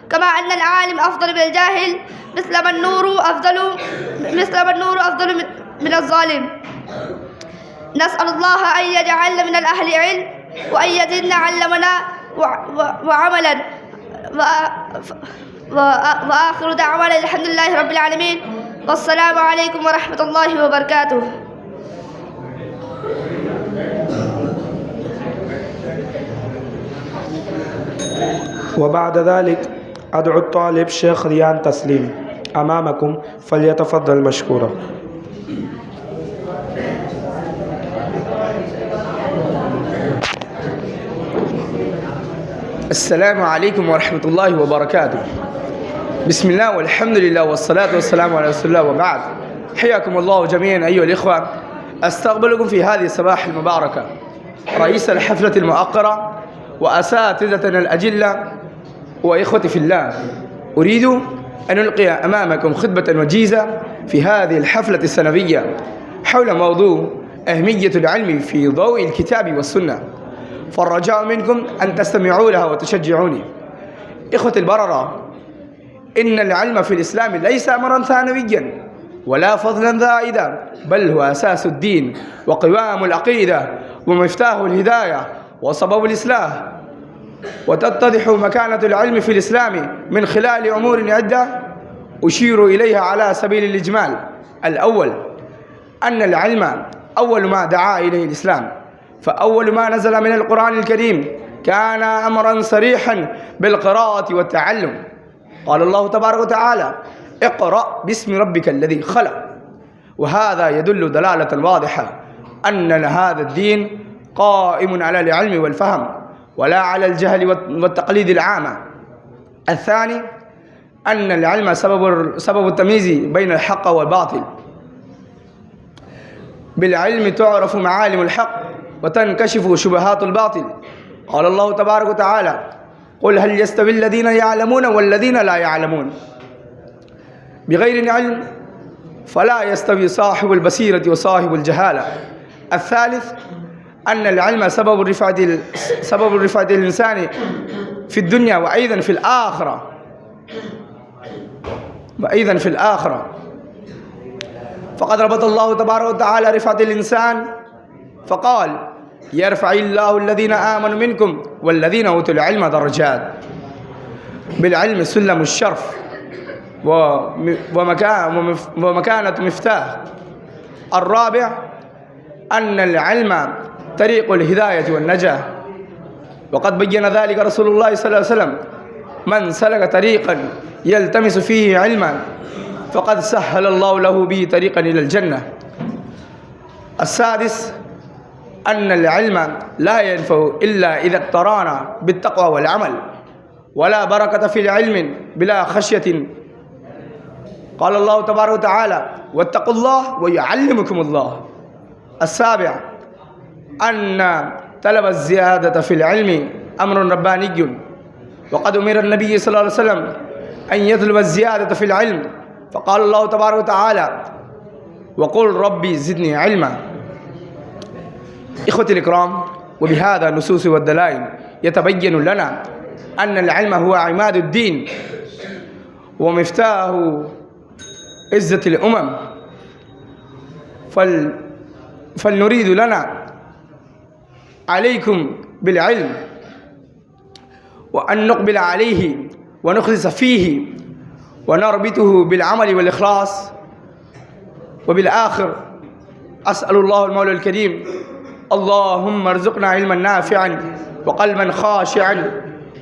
كما أن العالم أفضل من الجاهل، مثل النور أفضل من الظالم. نسأل الله أن يجعلنا من الأهل علم، وأن يزدنا علمنا وعملا. وآخر دعوانا الحمد لله رب العالمين، والسلام عليكم ورحمة الله وبركاته. وبعد ذلك أدعو الطالب شيخ ريان تسليم أمامكم، فليتفضل مشكورا. السلام عليكم ورحمة الله وبركاته. بسم الله والحمد لله والصلاة والسلام على رسول الله، وبعد. حياكم الله جميعا أيها الإخوة. أستقبلكم في هذه الصباح المباركة رئيس الحفلة المؤقرة وأساتذتنا الأجلة وإخوتي في الله. أريد أن ألقي أمامكم خطبة وجيزة في هذه الحفلة السنوية حول موضوع أهمية العلم في ضوء الكتاب والسنة، فالرجاء منكم أن تستمعوا لها وتشجعوني. إخوة البررة، إن العلم في الإسلام ليس أمرا ثانويا ولا فضلا زائدا، بل هو أساس الدين وقوام العقيدة ومفتاح الهداية وسبب الإصلاح. وتتضح مكانة العلم في الإسلام من خلال أمور عدة أشير إليها على سبيل الإجمال. الأول، أن العلم أول ما دعا إليه الإسلام، فأول ما نزل من القرآن الكريم كان أمرا صريحا بالقراءة والتعلم. قال الله تبارك وتعالى: اقرأ باسم ربك الذي خلق. وهذا يدل دلالة واضحة أن هذا الدين قائم على العلم والفهم ولا على الجهل والتقليد العامة. الثاني، أن العلم سبب التمييز بين الحق والباطل. بالعلم تعرف معالم الحق وتنكشف شبهات الباطل. قال الله تبارك وتعالى: قل هل يستوي الذين يعلمون والذين لا يعلمون. بغير علم فلا يستوي صاحب البصيرة وصاحب الجهالة. الثالث، أن العلم سبب رفعة الإنسان في الدنيا وأيضا في الآخرة. فقد ربط الله تبارك وتعالى رفعة الإنسان فقال: يرفع الله الذين آمنوا منكم والذين أوتوا العلم درجات. بالعلم سلم الشرف ومكانة مفتاح. الرابع، أن العلم طريق الهداية والنجاة، وقد بين ذلك رسول الله صلى الله عليه وسلم: من سلك طريقا يلتمس فيه علما فقد سهل الله له به طريقا إلى الجنة. السادس، أن العلم لا ينفع إلا إذا اقترن بالتقوى والعمل، ولا بركة في العلم بلا خشية. قال الله تبارك وتعالى: واتقوا الله ويعلمكم الله. السابع، أن طلب الزيادة في العلم أمر رباني، وقد أمر النبي صلى الله عليه وسلم أن يطلب الزيادة في العلم، فقال الله تبارك وتعالى: وقل ربي زدني علما. إخوتي الكرام، وبهذا النصوص والدلائل يتبين لنا أن العلم هو عماد الدين ومفتاح عزة الأمم، فلنريد لنا عليكم بالعلم، وأن نقبل عليه ونخلص فيه ونربطه بالعمل والإخلاص. وبالآخر أسأل الله المولى الكريم: اللهم ارزقنا علما نافعا وقلبا خاشعا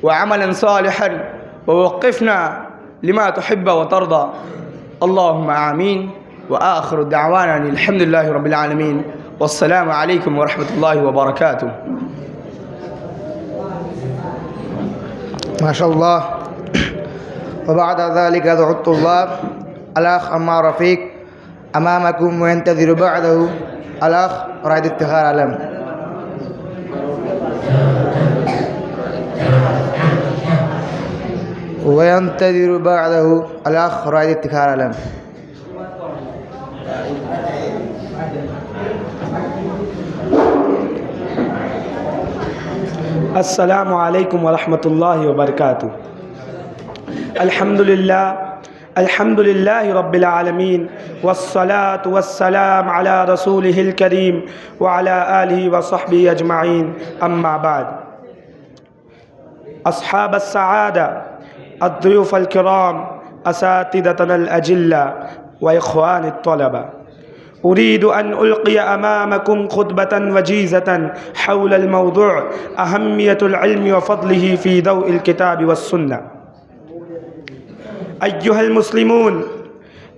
وعملا صالحا، ووقفنا لما تحب وترضى. اللهم آمين. وآخر دعوانا الحمد لله رب العالمين، والسلام عليكم ورحمة الله وبركاته. ما شاء الله. وبعد ذلك أدعو الطلاب الأخ عمار رفيق أمامكم، وينتظر بعده الأخ رائد افتخار علم. وينتظر بعده الأخ رائد افتخار علم. السلام عليكم ورحمة الله وبركاته. الحمد لله رب العالمين، والصلاة والسلام على رسوله الكريم وعلى آله وصحبه أجمعين. أما بعد، أصحاب السعادة، الضيوف الكرام، أساتذتنا الأجلة، وإخوان الطلبة، أريد أن ألقي أمامكم خطبة وجيزة حول الموضوع أهمية العلم وفضله في ضوء الكتاب والسنة. أيها المسلمون،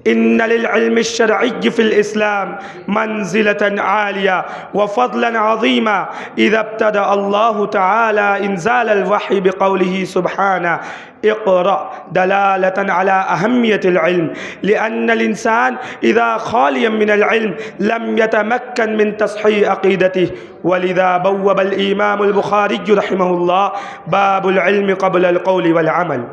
إن للعلم الشرعي في الإسلام منزلة عالية وفضلا عظيما، إذا ابتدأ الله تعالى إنزال الوحي بقوله سبحانه: اقرأ، دلالة على أهمية العلم، لأن الإنسان إذا خاليا من العلم لم يتمكن من تصحيح عقيدته. ولذا بوب الإمام البخاري رحمه الله باب العلم قبل القول والعمل،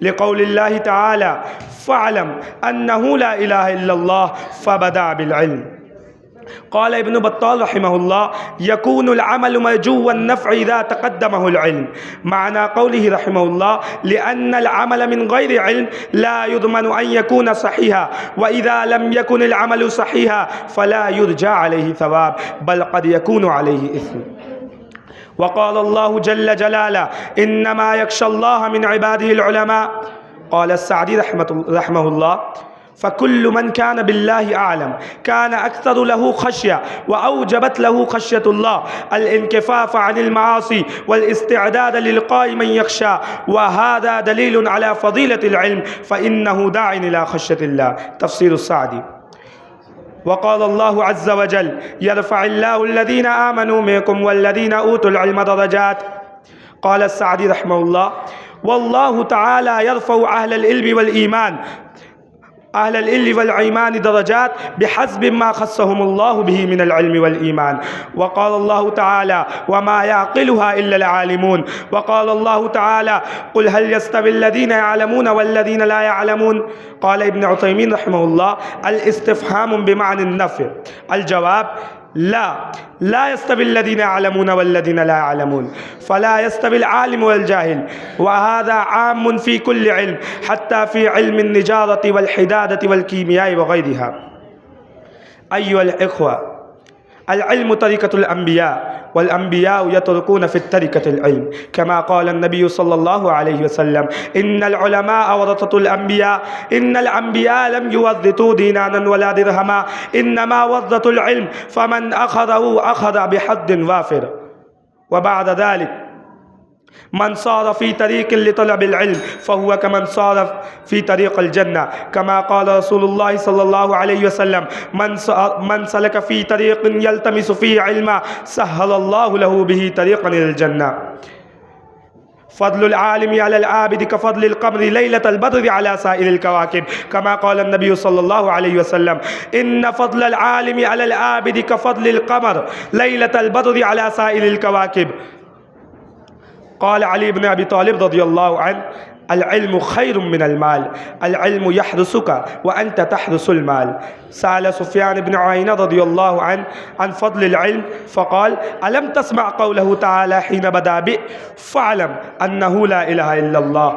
لقول الله تعالى: فاعلم أنه لا إله إلا الله، فبدأ بالعلم. قال ابن بطال رحمه الله: يكون العمل مرجو النفع إذا تقدمه العلم. معنى قوله رحمه الله: لأن العمل من غير علم لا يضمن أن يكون صحيحا، وإذا لم يكن العمل صحيحا فلا يرجى عليه ثواب، بل قد يكون عليه إثم. وقال الله جل جلاله: إنما يخشى الله من عباده العلماء. قال السعدي رحمه الله: فكل من كان بالله أعلم كان أكثر له خشية، وأوجبت له خشية الله الانكفاف عن المعاصي والاستعداد للقاء من يخشى، وهذا دليل على فضيلة العلم، فإنه داع إلى خشية الله. تفسير السعدي. وقال الله عز وجل: يرفع الله الذين آمنوا منكم والذين أوتوا العلم درجات. قال السعدي رحمه الله: والله تعالى يرفع أهل العلم والإيمان درجات بحسب ما خصهم الله به من العلم والإيمان. وقال الله تعالى: وما يعقلها إلا العالمون. وقال الله تعالى: قل هل يستوي الذين يعلمون والذين لا يعلمون. قال ابن عثيمين رحمه الله: الاستفهام بمعنى النفي. الجواب: لا يستوي الذين يعلمون والذين لا يعلمون، فلا يستوي العالم والجاهل، وهذا عام في كل علم، حتى في علم النجارة والحدادة والكيمياء وغيرها. أيها الإخوة، العلم طريقة الأنبياء، والأنبياء يتركون في التركة العلم، كما قال النبي صلى الله عليه وسلم: إن العلماء ورثة الأنبياء، إن الأنبياء لم يورثوا دينارا ولا درهما، إنما ورثوا العلم، فمن أخذه أخذ بحظ وافر. وبعد ذلك من صار في طريق لطلب العلم فهو كمن صار في طريق الجنة، كما قال رسول الله صلى الله عليه وسلم: من سلك في طريق يلتمس فيه علما سهل الله له به طريقا إلى الجنة. فضل العالم على العابد كفضل القمر ليلة البدر على سائر الكواكب، كما قال النبي صلى الله عليه وسلم: إن فضل العالم على العابد كفضل القمر ليلة البدر على سائر الكواكب. قال علي بن أبي طالب رضي الله عنه: العلم خير من المال العلم يحرسك وأنت تحرس المال. سأل سفيان بن عيينة رضي الله عنه عن فضل العلم فقال ألم تسمع قوله تعالى حين بدأ به فاعلم أنه لا إله إلا الله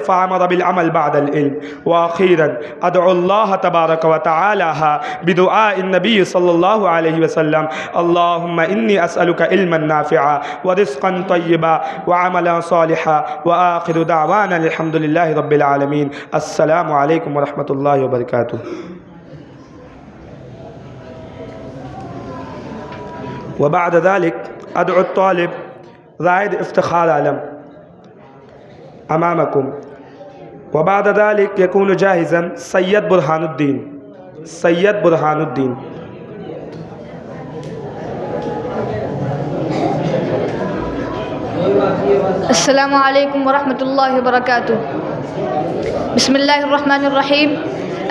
فأمر بالعمل بعد العلم. وأخيرا أدعو الله تبارك وتعالى بدعاء النبي صلى الله عليه وسلم اللهم إني أسألك علما نافعا ورزقا طيبا وعملا صالحا. وآخر دعوانا الحمد لله رب العالمين. السلام عليكم ورحمة الله وبركاته. وبعد ذلك أدعو الطالب رائد افتخار علم أمامكم. وبعد ذلك يكون جاهزا سيد برهان الدين. سيد برهان الدين. السلام عليكم ورحمة الله وبركاته. بسم الله الرحمن الرحيم.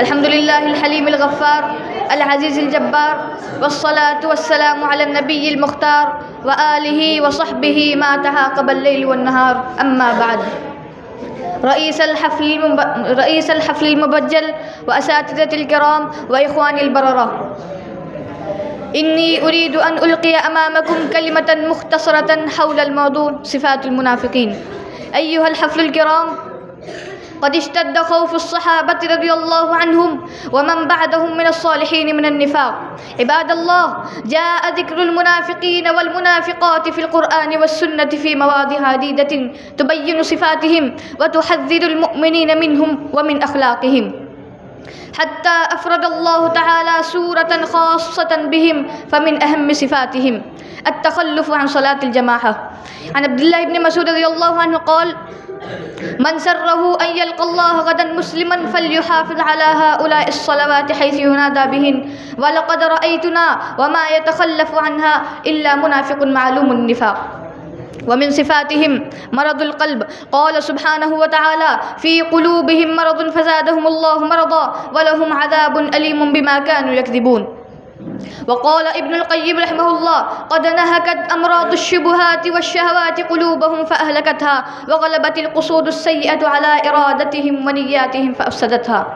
الحمد لله الحليم الغفار العزيز الجبار والصلاة والسلام على النبي المختار وآله وصحبه ما تعاقب الليل والنهار. أما بعد، رئيس الحفل المبجل وأساتذة الكرام وإخواني البررة، إني أريد أن ألقي أمامكم كلمة مختصرة حول الموضوع صفات المنافقين. أيها الحفل الكرام، قد اشتد خوف الصحابة رضي الله عنهم ومن بعدهم من الصالحين من النفاق. عباد الله، جاء ذكر المنافقين والمنافقات في القرآن والسنة في مواضع عديدة تبين صفاتهم وتحذر المؤمنين منهم ومن أخلاقهم، حتى أفرد الله تعالى سورة خاصة بهم. فمن أهم صفاتهم التخلف عن صلاة الجماعة. عن عبد الله بن مسعود رضي الله عنه قال: من سره أن يلقى الله غدا مسلما فليحافظ على هؤلاء الصلوات حيث ينادى بهن، ولقد رأيتنا وما يتخلف عنها إلا منافق معلوم النفاق. ومن صفاتهم مرض القلب. قال سبحانه وتعالى: في قلوبهم مرض فزادهم الله مرضا ولهم عذاب أليم بما كانوا يكذبون. وقال ابن القيم رحمه الله: قد نهكت أمراض الشبهات والشهوات قلوبهم فأهلكتها، وغلبت القصود السيئة على إرادتهم ونياتهم فأفسدتها.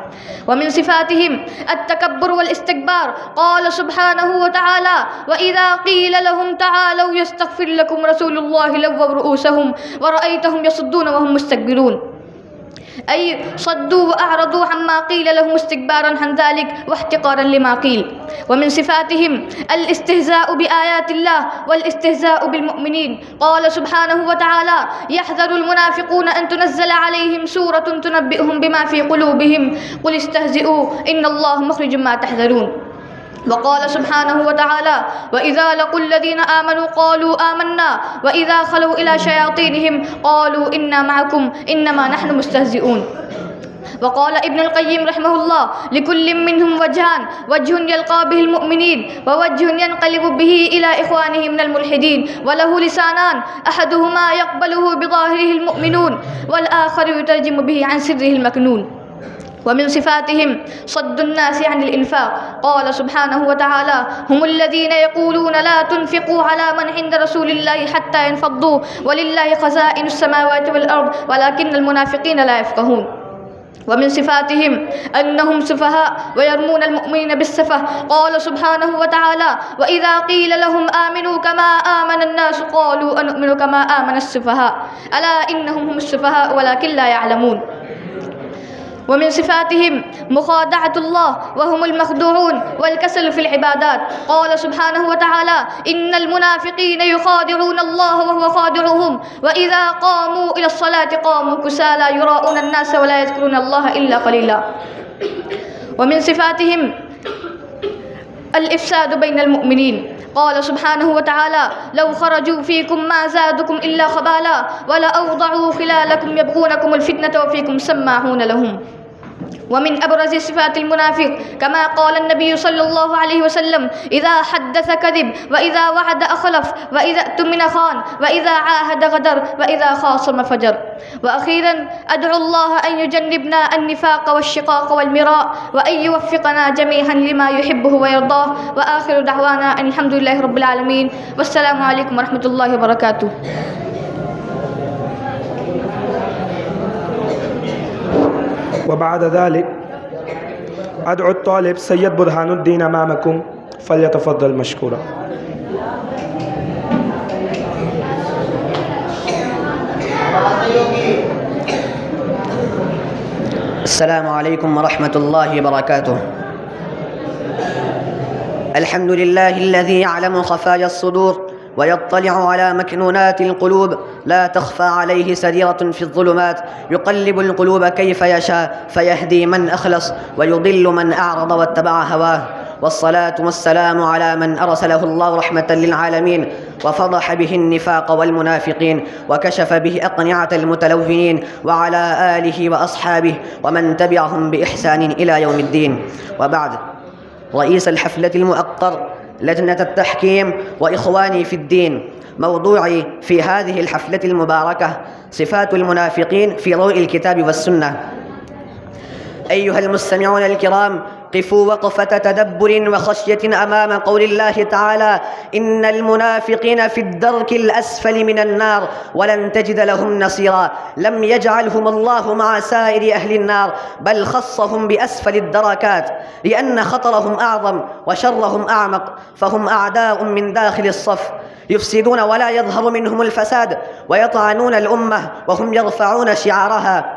ومن صفاتهم التكبر والاستكبار. قال سبحانه وتعالى: وإذا قيل لهم تعالوا يستغفر لكم رسول الله لووا رؤوسهم ورأيتهم يصدون وهم مستكبرون، أي صدوا وأعرضوا عما قيل لهم استكبارا عن ذلك واحتقارا لما قيل. ومن صفاتهم الاستهزاء بآيات الله والاستهزاء بالمؤمنين. قال سبحانه وتعالى: يحذر المنافقون أن تنزل عليهم سورة تنبئهم بما في قلوبهم قل استهزئوا إن الله مخرج ما تحذرون. وقال سبحانه وتعالى: وإذا لقوا الذين آمنوا قالوا آمنا وإذا خلوا إلى شياطينهم قالوا إنا معكم إنما نحن مستهزئون. وقال ابن القيم رحمه الله: لكل منهم وجهان، وجه يلقى به المؤمنين ووجه ينقلب به إلى إخوانه من الملحدين، وله لسانان أحدهما يقبله بظاهره المؤمنون والآخر يترجم به عن سره المكنون. ومن صفاتهم صد الناس عن الإنفاق. قال سبحانه وتعالى: هم الذين يقولون لا تنفقوا على من عند رسول الله حتى ينفضوا ولله خزائن السماوات والأرض ولكن المنافقين لا يفقهون. ومن صفاتهم أنهم سفهاء ويرمون المؤمنين بالسفه. قال سبحانه وتعالى: وإذا قيل لهم آمنوا كما آمن الناس قالوا أنؤمن كما آمن السفهاء ألا إنهم هم السفهاء ولكن لا يعلمون. ومن صفاتهم مخادعة الله وهم المخدوعون والكسل في العبادات. قال سبحانه وتعالى: إن المنافقين يخادعون الله وهو خادعهم وإذا قاموا إلى الصلاة قاموا كسالى يراءون الناس ولا يذكرون الله إلا قليلا. ومن صفاتهم الإفساد بين المؤمنين. قال سبحانه وتعالى: لو خرجوا فيكم ما زادكم إلا خبالا ولأوضعوا خلالكم يبغونكم الفتنة وفيكم سماعون لهم. ومن أبرز صفات المنافق كما قال النبي صلى الله عليه وسلم: إذا حدث كذب وإذا وعد أخلف وإذا اؤتمن خان وإذا عاهد غدر وإذا خاصم فجر. وأخيرا أدعو الله أن يجنبنا النفاق والشقاق والمراء وأن يوفقنا جميعا لما يحبه ويرضاه. وآخر دعوانا أن الحمد لله رب العالمين والسلام عليكم ورحمة الله وبركاته. وبعد ذلك أدعو الطالب سيد برهان الدين أمامكم فليتفضل مشكورا. السلام عليكم ورحمة الله وبركاته. الحمد لله الذي يعلم خفايا الصدور ويطلع على مكنونات القلوب، لا تخفى عليه سريرة في الظلمات، يقلب القلوب كيف يشاء فيهدي من أخلص ويضل من أعرض واتبع هواه. والصلاة والسلام على من أرسله الله رحمة للعالمين وفضح به النفاق والمنافقين وكشف به أقنعة المتلونين، وعلى آله وأصحابه ومن تبعهم بإحسان إلى يوم الدين. وبعد، رئيس الحفلة المؤقر، لجنة التحكيم، وإخواني في الدين، موضوعي في هذه الحفلة المباركة صفات المنافقين في ضوء الكتاب والسنة. أيها المستمعون الكرام، قفوا وقفة تدبر وخشية أمام قول الله تعالى: إن المنافقين في الدرك الأسفل من النار ولن تجد لهم نصيرا. لم يجعلهم الله مع سائر أهل النار، بل خصهم بأسفل الدركات، لأن خطرهم أعظم وشرهم أعمق، فهم أعداء من داخل الصف، يفسدون ولا يظهر منهم الفساد، ويطعنون الأمة وهم يرفعون شعارها.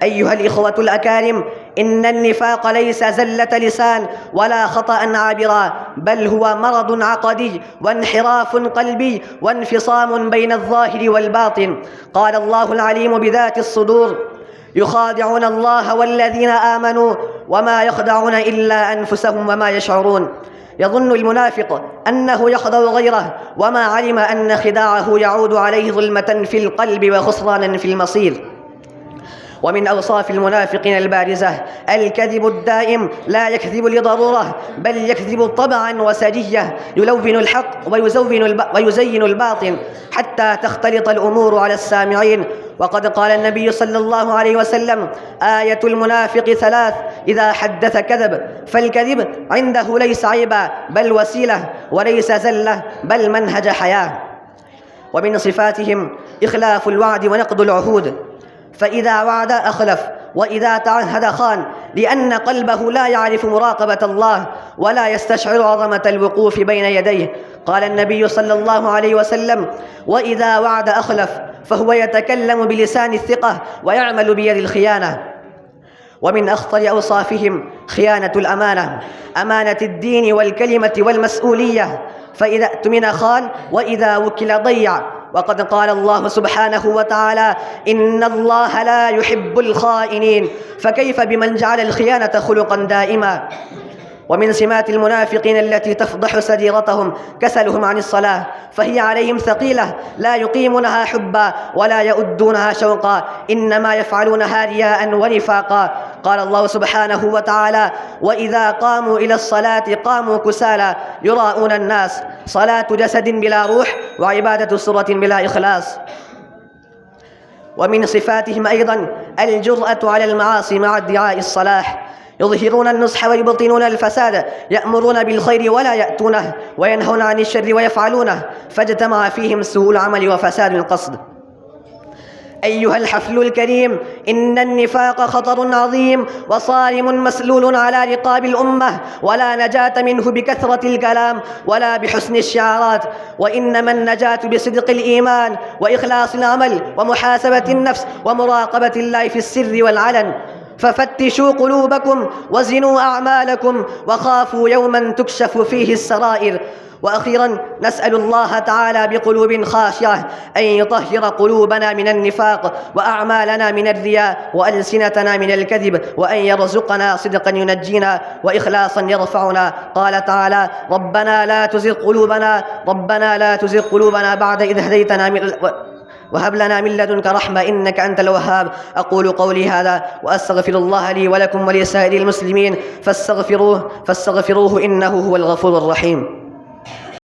أيها الإخوة الأكارم، إن النفاق ليس زلة لسان ولا خطأ عابرا، بل هو مرض عقدي وانحراف قلبي وانفصام بين الظاهر والباطن. قال الله العليم بذات الصدور: يخادعون الله والذين آمنوا وما يخدعون إلا أنفسهم وما يشعرون. يظن المنافق أنه يخدع غيره وما علم أن خداعه يعود عليه ظلمة في القلب وخسرانا في المصير. ومن أوصاف المنافقين البارزة الكذب الدائم، لا يكذب لضرورة بل يكذب طبعا وسجية، يلون الحق ويزين الباطن حتى تختلط الأمور على السامعين. وقد قال النبي صلى الله عليه وسلم: آية المنافق ثلاث: إذا حدث كذب. فالكذب عنده ليس عيبا بل وسيلة، وليس زلة بل منهج حياة. ومن صفاتهم إخلاف الوعد ونقض العهود، فإذا وعد أخلف وإذا تعهد خان، لأن قلبه لا يعرف مراقبة الله ولا يستشعر عظمة الوقوف بين يديه. قال النبي صلى الله عليه وسلم: وإذا وعد أخلف، فهو يتكلم بلسان الثقة ويعمل بيد الخيانة. ومن أخطر أوصافهم خيانة الأمانة، أمانة الدين والكلمة والمسؤولية، فإذا اؤتمن خان وإذا وكل ضيع. وقد قال الله سبحانه وتعالى: إن الله لا يحب الخائنين، فكيف بمن جعل الخيانة خلقا دائما. ومن سمات المنافقين التي تفضح سريرتهم كسلهم عن الصلاة، فهي عليهم ثقيلة، لا يقيمونها حبا ولا يؤدونها شوقا، إنما يفعلونها رياء ونفاقا. قال الله سبحانه وتعالى: وإذا قاموا إلى الصلاة قاموا كسالى يراءون الناس. صلاة جسد بلا روح وعبادة سورة بلا إخلاص. ومن صفاتهم أيضا الجرأة على المعاصي مع ادعاء الصلاح، يظهرون النصح ويبطنون الفساد، يأمرون بالخير ولا يأتونه، وينهون عن الشر ويفعلونه، فاجتمع فيهم سوء العمل وفساد القصد. أيها الحفل الكريم، إن النفاق خطر عظيم وصارم مسلول على رقاب الأمة، ولا نجاة منه بكثرة الكلام ولا بحسن الشعارات، وإنما النجاة بصدق الإيمان وإخلاص العمل ومحاسبة النفس ومراقبة الله في السر والعلن. ففتشوا قلوبكم وزنوا أعمالكم وخافوا يوما تكشف فيه السرائر. وأخيرا، نسأل الله تعالى بقلوب خاشعة أن يطهر قلوبنا من النفاق وأعمالنا من الرياء وألسنتنا من الكذب، وأن يرزقنا صدقا ينجينا وإخلاصا يرفعنا. قال تعالى: ربنا لا تزغ قلوبنا بعد إذ هديتنا وهب لنا من لدنك رحمة إنك أنت الوهاب. أقول قولي هذا وأستغفر الله لي ولكم ولسائر المسلمين فاستغفروه إنه هو الغفور الرحيم.